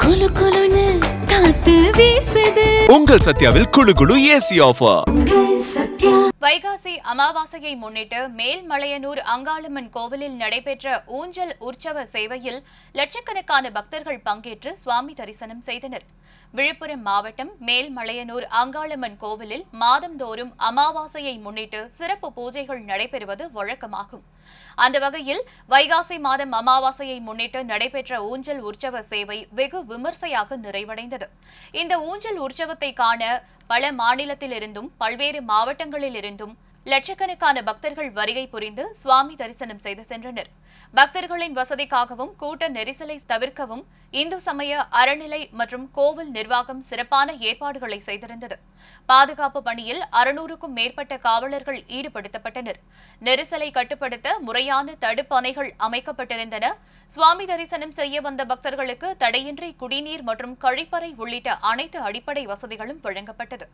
குளு குளுன்னு காத்து வீசுது. உங்கள் சத்யாவில் குளு குளு ஏசி ஆஃபர். வைகாசி அமாவாசையை முன்னிட்டு மேல்மலையனூர் அங்காளம்மன் கோவிலில் நடைபெற்ற ஊஞ்சல் உற்சவ சேவையில் லட்சக்கணக்கான பக்தர்கள் பங்கேற்று சுவாமி தரிசனம் செய்தனர். விழுப்புரம் மாவட்டம் மேல்மலையனூர் அங்காளம்மன் கோவிலில் மாதந்தோறும் அமாவாசையை முன்னிட்டு சிறப்பு பூஜைகள் நடைபெறுவது வழக்கமாகும். அந்த வகையில் வைகாசி மாதம் அமாவாசையை முன்னிட்டு நடைபெற்ற ஊஞ்சல் உற்சவ சேவை வெகு விமர்சையாக நிறைவடைந்தது. இந்த ஊஞ்சல் உற்சவத்தை காண பல மாநிலத்திலிருந்தும் பல்வேறு மாவட்டங்களிலிருந்தும் லட்சக்கணக்கான பக்தர்கள் வருகை புரிந்து சுவாமி தரிசனம் செய்து சென்றனர். பக்தர்களின் வசதிக்காகவும் கூட்ட நெரிசலை தவிர்க்கவும் இந்து சமய அறநிலை மற்றும் கோவில் நிர்வாகம் சிறப்பான ஏற்பாடுகளை செய்திருந்தது. பாதுகாப்பு பணியில் 600க்கும் மேற்பட்ட காவலர்கள் ஈடுபடுத்தப்பட்டனர். நெரிசலை கட்டுப்படுத்த முறையான தடுப்பணைகள் அமைக்கப்பட்டிருந்தன. சுவாமி தரிசனம் செய்ய வந்த பக்தர்களுக்கு தடையின்றி குடிநீர் மற்றும் கழிப்பறை உள்ளிட்ட அனைத்து அடிப்படை வசதிகளும் வழங்கப்பட்டது.